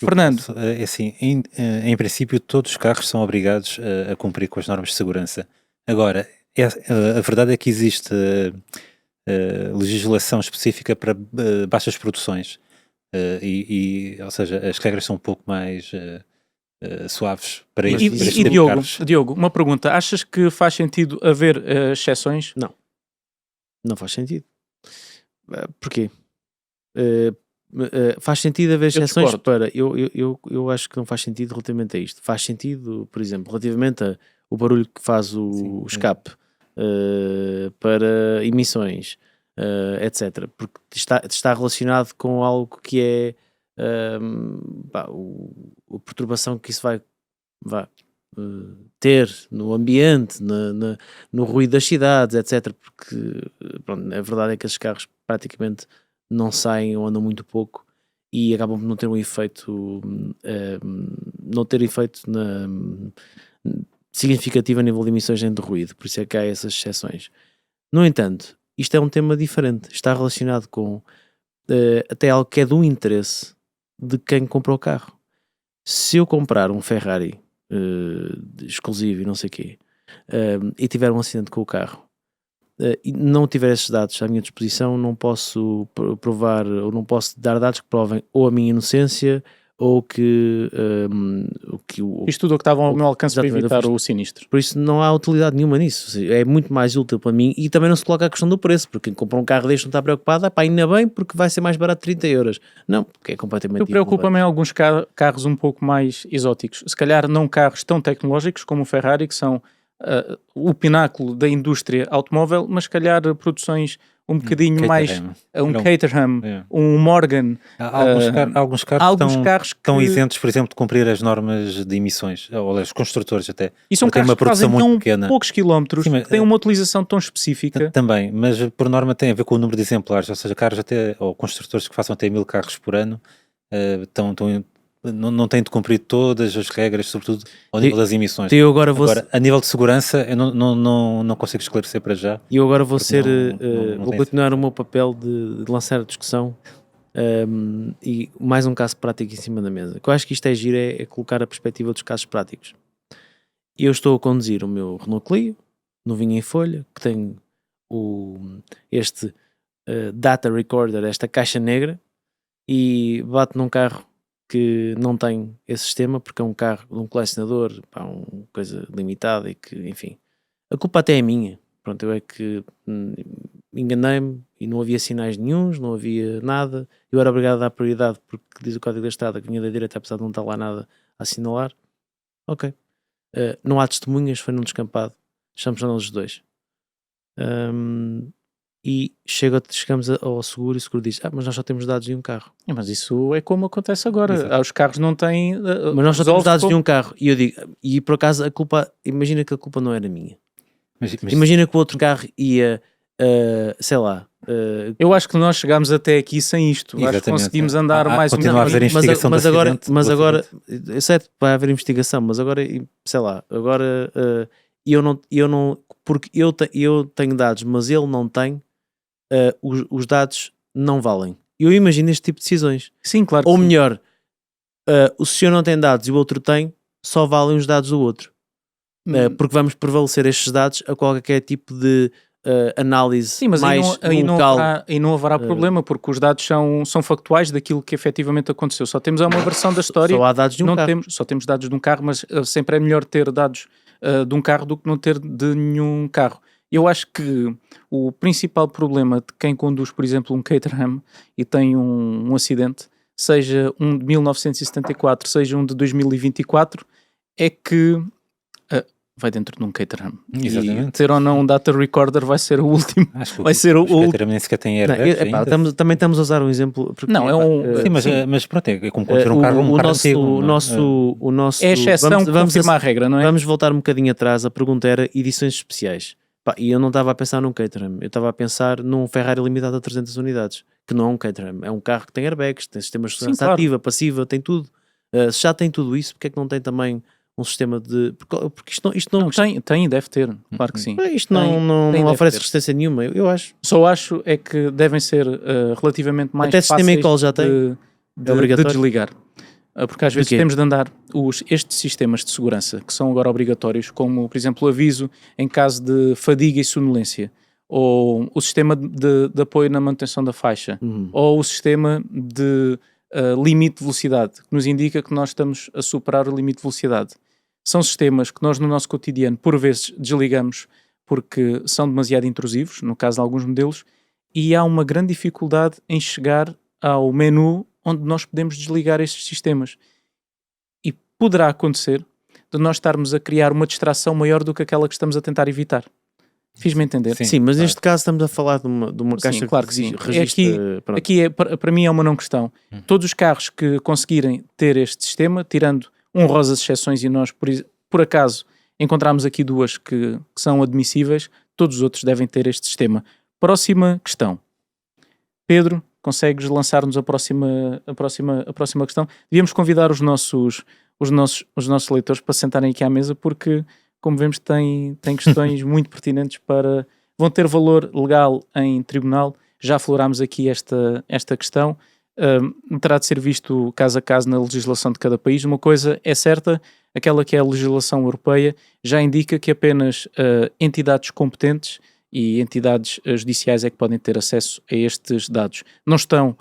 Fernando. É assim, em princípio todos os carros são obrigados a cumprir com as normas de segurança. Agora, a verdade é que existe legislação específica para baixas produções ou seja, as regras são um pouco mais suaves para estes tipos de carros. Diogo, uma pergunta: achas que faz sentido haver exceções? Não faz sentido. Porquê? Faz sentido haver exceções para... Eu acho que não faz sentido relativamente a isto. Faz sentido, por exemplo, relativamente ao barulho que faz o escape para emissões, etc. Porque está relacionado com algo que é a perturbação que isso vai ter no ambiente, no ruído das cidades, etc. Porque pronto, a verdade é que esses carros praticamente não saem ou andam muito pouco e acabam por não ter um efeito significativo a nível de emissões de ruído, por isso é que há essas exceções. No entanto, isto é um tema diferente, está relacionado com até algo que é do interesse de quem comprou o carro. Se eu comprar um Ferrari exclusivo e não sei o quê, e tiver um acidente com o carro, e não tiver esses dados à minha disposição, não posso provar, ou não posso dar dados que provem ou a minha inocência ou que isto tudo o que estava ao meu alcance para evitar o sinistro. Por isso não há utilidade nenhuma nisso. É muito mais útil para mim, e também não se coloca a questão do preço, porque quem compra um carro deste não está preocupado, ainda bem, porque vai ser mais barato 30 euros. Não, porque é completamente... Preocupa-me em alguns carros um pouco mais exóticos, se calhar não carros tão tecnológicos como o Ferrari, que são o pináculo da indústria automóvel, mas se calhar produções um bocadinho mais... Um Caterham, um Morgan... Alguns carros estão isentos, por exemplo, de cumprir as normas de emissões, ou os construtores até. E são carros que fazem tão poucos quilómetros, que têm uma utilização tão específica. Também, mas por norma tem a ver com o número de exemplares, ou seja, carros até, ou construtores que façam até 1000 carros por ano, não têm de cumprir todas as regras, sobretudo ao nível das emissões. Agora, a nível de segurança, eu não consigo esclarecer para já. E eu agora vou continuar o meu papel de lançar a discussão e mais um caso prático em cima da mesa. O que eu acho que isto é giro é colocar a perspectiva dos casos práticos. Eu estou a conduzir o meu Renault Clio, novinho em folha, que tem este data recorder, esta caixa negra, e bate num carro que não tem esse sistema, porque é um carro de um colecionador, uma coisa limitada e que, enfim, a culpa até é minha. Pronto, eu é que enganei-me e não havia sinais nenhuns, não havia nada. Eu era obrigado a dar prioridade porque diz o código da estrada que vinha da direita, apesar de não estar lá nada a assinalar. Ok. Não há testemunhas, foi num descampado. Estamos nós os dois. E chegamos ao seguro e o seguro diz: mas nós só temos dados de um carro. Mas isso é como acontece agora. Exato. Os carros não têm... Mas nós só temos dados de um carro. E eu digo, e por acaso a culpa, imagina que a culpa não era minha. Mas Imagina que o outro carro ia, sei lá. Eu acho que nós chegámos até aqui sem isto. Acho que Exatamente, conseguimos é. andar mais um continua a haver investigação mas do agora, acidente, mas do agora, acidente. eu sei que vai haver investigação, mas agora, sei lá, agora eu não, porque eu tenho dados, mas ele não tem, os dados não valem. Eu imagino este tipo de decisões. Sim, claro. Ou que sim. melhor, o senhor não tem dados e o outro tem, só valem os dados do outro. Porque vamos prevalecer estes dados a qualquer tipo de análise. Sim, mas mais aí local. não haverá problema, porque os dados são factuais daquilo que efetivamente aconteceu. Só temos uma versão da história. Só há dados de um carro. Só temos dados de um carro, mas sempre é melhor ter dados de um carro do que não ter de nenhum carro. Eu acho que o principal problema de quem conduz, por exemplo, um Caterham e tem um acidente, seja um de 1974, seja um de 2024, é que vai dentro de um Caterham. Exatamente. E ter ou não um data recorder vai ser o último. Acho que vai ser o nem sequer tem Não, airbags ainda. também estamos a usar um exemplo. Porque, Não, é um... Sim, mas pronto, é como conduzir um carro antigo. O nosso, é exceção que confirma a regra, não é? Vamos voltar um bocadinho atrás. A pergunta era edições especiais. E eu não estava a pensar num Caterham, eu estava a pensar num Ferrari limitado a 300 unidades, que não é um Caterham, é um carro que tem airbags, tem sistemas de segurança ativa, passiva, tem tudo. Se já tem tudo isso, porque é que não tem também um sistema de... Porque isto não tem, deve ter, claro que sim. Isto não oferece resistência nenhuma, eu acho. Só acho é que devem ser relativamente mais até fáceis sistema e-call já tem. de desligar. Porque às vezes temos de andar estes sistemas de segurança que são agora obrigatórios, como por exemplo o aviso em caso de fadiga e sonolência, ou o sistema de apoio na manutenção da faixa, ou o sistema de limite de velocidade, que nos indica que nós estamos a superar o limite de velocidade. São sistemas que nós no nosso cotidiano por vezes desligamos porque são demasiado intrusivos, no caso de alguns modelos, e há uma grande dificuldade em chegar ao menu onde nós podemos desligar estes sistemas. E poderá acontecer de nós estarmos a criar uma distração maior do que aquela que estamos a tentar evitar. Fiz-me entender? Sim, mas neste caso estamos a falar de uma caixa claro que sim. Registra, aqui para mim é uma não questão. Todos os carros que conseguirem ter este sistema, tirando honrosas exceções, e nós por acaso encontramos aqui duas que são admissíveis, todos os outros devem ter este sistema. Próxima questão. Pedro, consegues lançar-nos a próxima questão? Devíamos convidar os nossos leitores para sentarem aqui à mesa, porque, como vemos, têm questões muito pertinentes vão ter valor legal em tribunal. Já aflorámos aqui esta questão. Terá de ser visto caso a caso na legislação de cada país. Uma coisa é certa, aquela que é a legislação europeia já indica que apenas entidades competentes e entidades judiciais é que podem ter acesso a estes dados. Não estão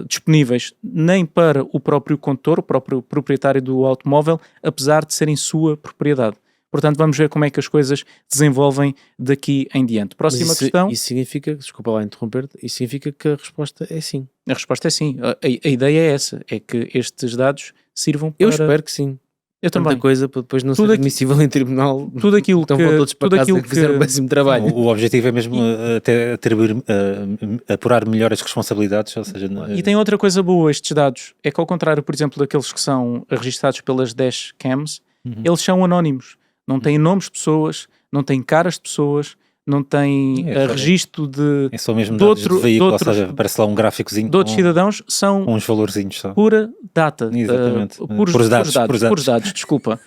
disponíveis nem para o próprio condutor, o próprio proprietário do automóvel, apesar de serem sua propriedade. Portanto, vamos ver como é que as coisas desenvolvem daqui em diante. Próxima questão. Isso significa, desculpa lá interromper-te, isso significa que a resposta é sim. A resposta é sim. A ideia é essa, é que estes dados sirvam para... Eu espero que sim. Eu também. Tanta coisa para depois não ser admissível em tribunal. Tudo aquilo então que... vão todos para casa que fizeram um péssimo trabalho. O objetivo é mesmo até atribuir, apurar melhor as responsabilidades, ou seja... E tem outra coisa boa estes dados, é que ao contrário, por exemplo, daqueles que são registados pelas dashcams, eles são anónimos. Não têm nomes de pessoas, não têm caras de pessoas, não têm registro de... É só mesmo dados de veículo, ou seja, aparece lá um gráficozinho de outros cidadãos, são com uns valorzinhos só. Pura data. Exatamente. Puros dados, desculpa.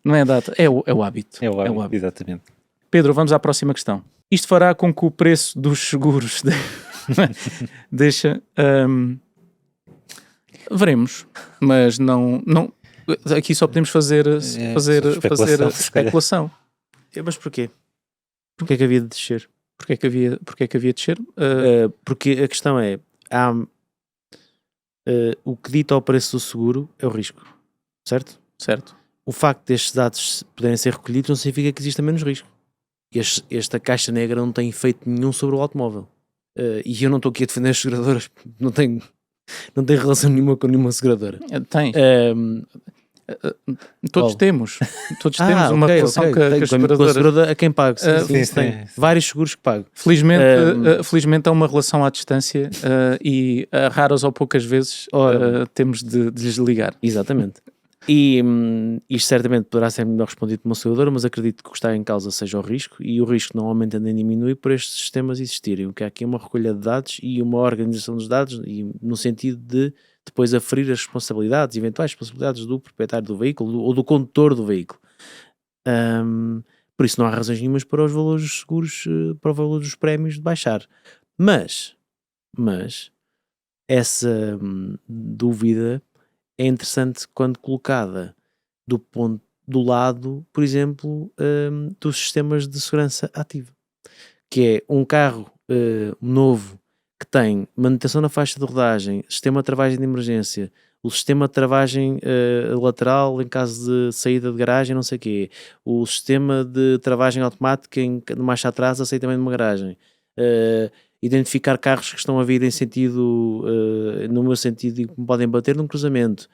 Não é data, é o hábito. É o hábito, exatamente. Pedro, vamos à próxima questão. Isto fará com que o preço dos seguros veremos, mas não aqui só podemos fazer especulação. Mas porquê? Porquê é que havia de descer? Porquê é que havia de descer? Porque a questão é, o que dita ao preço do seguro é o risco, certo? Certo. O facto destes dados poderem ser recolhidos não significa que exista menos risco. Esta caixa negra não tem efeito nenhum sobre o automóvel. E eu não estou aqui a defender as seguradoras, não tem relação nenhuma com nenhuma seguradora. Tem. Todos temos uma ok, relação ok. com a Com a seguradora. seguradora a quem paga. Sim, sim, tem sim. vários seguros que pago. Felizmente é uma relação à distância e raras ou poucas vezes temos de lhes ligar. Exatamente. E isto certamente poderá ser melhor respondido por uma seguradora, mas acredito que o que está em causa seja o risco, e o risco não aumenta nem diminui por estes sistemas existirem. O que há aqui é uma recolha de dados e uma organização dos dados, e no sentido de depois aferir as responsabilidades, eventuais responsabilidades do proprietário do veículo ou do condutor do veículo. Por isso não há razões nenhumas para os valores dos seguros, para o valor dos prémios de baixar. Mas essa dúvida é interessante quando colocada do lado, por exemplo, dos sistemas de segurança ativa, que é um carro novo que tem manutenção na faixa de rodagem, sistema de travagem de emergência, o sistema de travagem lateral em caso de saída de garagem, não sei o quê, o sistema de travagem automática no marcha atrás aceita também numa garagem, identificar carros que estão a vir em sentido, no meu sentido, e que me podem bater num cruzamento.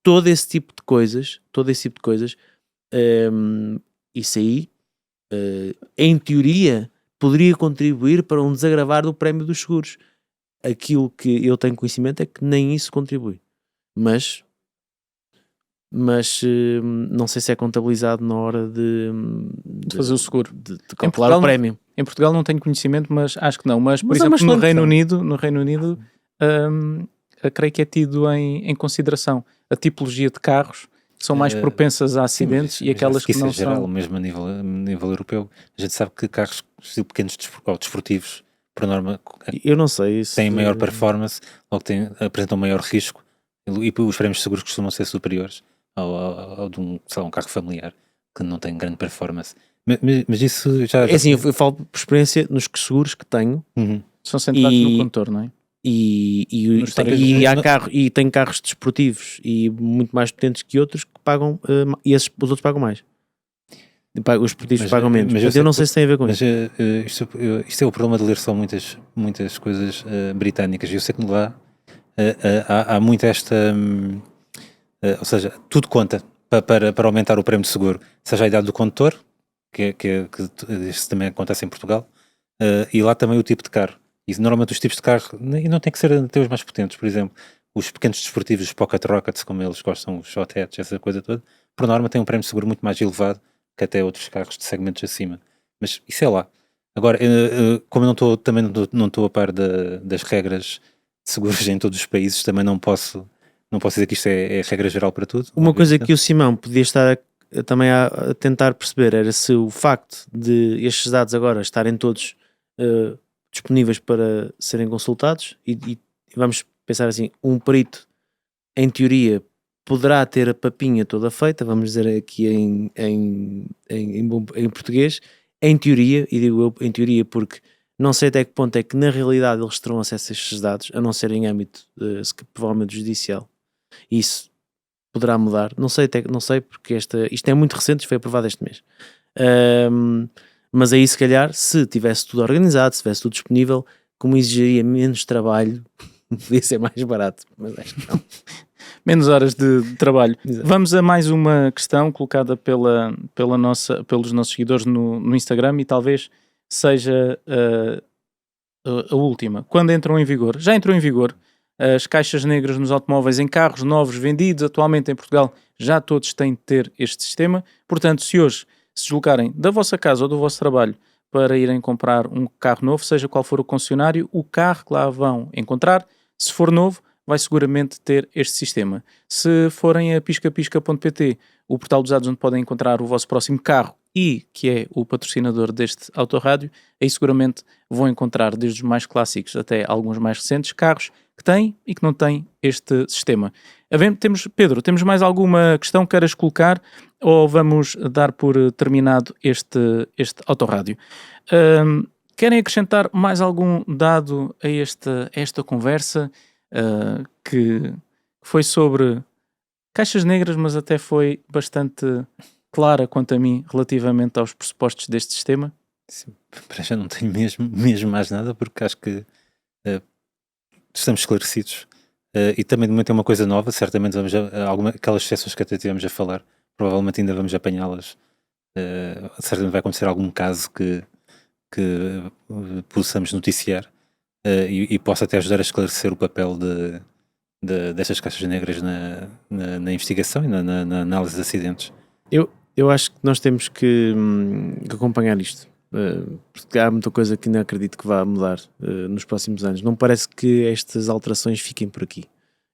Todo esse tipo de coisas, isso aí, em teoria, poderia contribuir para um desagravar do prémio dos seguros. Aquilo que eu tenho conhecimento é que nem isso contribui. Mas não sei se é contabilizado na hora de fazer o seguro, de calcular o prémio. Em Portugal não tenho conhecimento, mas acho que não. Mas, por Mas é exemplo, uma no Reino Unido creio que é tido em consideração a tipologia de carros que são mais propensas a acidentes e aquelas que não é geral, são. mesmo a nível europeu. A gente sabe que carros pequenos ou desportivos, por norma, Eu não sei isso. têm maior performance, logo apresentam maior risco, e os prémios de seguros costumam ser superiores ao de um carro familiar que não tem grande performance. Mas isso já... É assim, eu falo por experiência nos seguros que tenho. São centrados no condutor, não é? E tem carros desportivos e muito mais potentes que outros que pagam, e os outros pagam mais. Os esportivos pagam menos. Mas eu não sei se tem a ver com isso. Isto é o problema de ler só muitas coisas britânicas. Eu sei que lá há muito esta... ou seja, tudo conta para aumentar o prémio de seguro. Seja a idade do condutor, que isso também acontece em Portugal, e lá também o tipo de carro. E normalmente os tipos de carro, e não tem que ser até os mais potentes, por exemplo, os pequenos desportivos, os pocket rockets, como eles gostam, os short hatch, essa coisa toda, por norma tem um prémio de seguro muito mais elevado que até outros carros de segmentos acima. Mas isso é lá. Agora, como eu também não estou a par das regras de seguros em todos os países, também não posso dizer que isto é regra geral para tudo. Uma coisa que o Simão podia estar também a tentar perceber era se o facto de estes dados agora estarem todos disponíveis para serem consultados, e vamos pensar assim, um perito em teoria poderá ter a papinha toda feita, vamos dizer aqui em português, em teoria, e digo eu em teoria porque não sei até que ponto é que na realidade eles terão acesso a estes dados, a não ser em âmbito provavelmente judicial. Isso poderá mudar, não sei porque isto é muito recente, isto foi aprovado este mês. Mas aí se calhar, se tivesse tudo organizado, se tivesse tudo disponível, como exigiria menos trabalho, podia ser mais barato, mas acho que não. Menos horas de trabalho. Exato. Vamos a mais uma questão colocada pelos nossos seguidores no Instagram, e talvez seja a última. Quando entram em vigor? Já entrou em vigor as caixas negras nos automóveis em carros novos vendidos atualmente em Portugal. Já todos têm de ter este sistema. Portanto, se hoje se deslocarem da vossa casa ou do vosso trabalho para irem comprar um carro novo, seja qual for o concessionário, o carro que lá vão encontrar, se for novo, vai seguramente ter este sistema. Se forem a piscapisca.pt, o portal dos dados onde podem encontrar o vosso próximo carro e que é o patrocinador deste Autorádio, aí seguramente vão encontrar desde os mais clássicos até alguns mais recentes carros que têm e que não têm este sistema. Pedro, temos mais alguma questão que queiras colocar ou vamos dar por terminado este Autorádio? Querem acrescentar mais algum dado a esta conversa que foi sobre caixas negras, mas até foi bastante clara quanto a mim relativamente aos pressupostos deste sistema? Sim, para já não tenho mesmo mais nada, porque acho que estamos esclarecidos e também de momento é uma coisa nova, certamente vamos aquelas exceções que até tivemos a falar, provavelmente ainda vamos apanhá-las. Certamente vai acontecer algum caso que possamos noticiar e possa até ajudar a esclarecer o papel destas caixas negras na investigação e na análise de acidentes. Eu acho que nós temos que acompanhar isto, porque há muita coisa que não acredito que vá mudar nos próximos anos. Não parece que estas alterações fiquem por aqui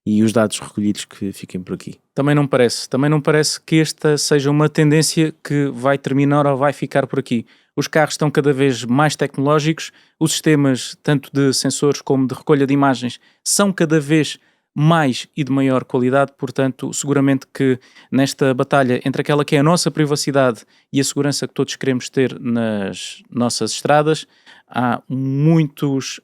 e os dados recolhidos que fiquem por aqui. Também não parece que esta seja uma tendência que vai terminar ou vai ficar por aqui. Os carros estão cada vez mais tecnológicos, os sistemas, tanto de sensores como de recolha de imagens, são cada vez mais e de maior qualidade, portanto, seguramente que nesta batalha entre aquela que é a nossa privacidade e a segurança que todos queremos ter nas nossas estradas, há muitos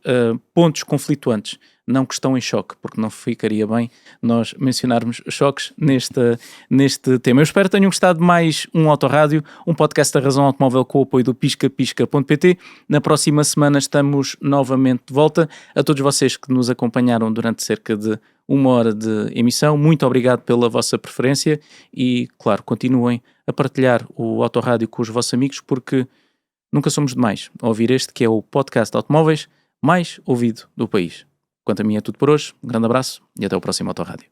pontos conflituantes, não que estão em choque, porque não ficaria bem nós mencionarmos choques neste tema. Eu espero que tenham gostado de mais um Autorádio, um podcast da Razão Automóvel com o apoio do piscapisca.pt. Na próxima semana estamos novamente de volta. A todos vocês que nos acompanharam durante cerca de 1 hora de emissão, muito obrigado pela vossa preferência e, claro, continuem a partilhar o Autorádio com os vossos amigos, porque nunca somos demais a ouvir este que é o podcast de automóveis mais ouvido do país. Quanto a mim é tudo por hoje, um grande abraço e até o próximo Autorádio.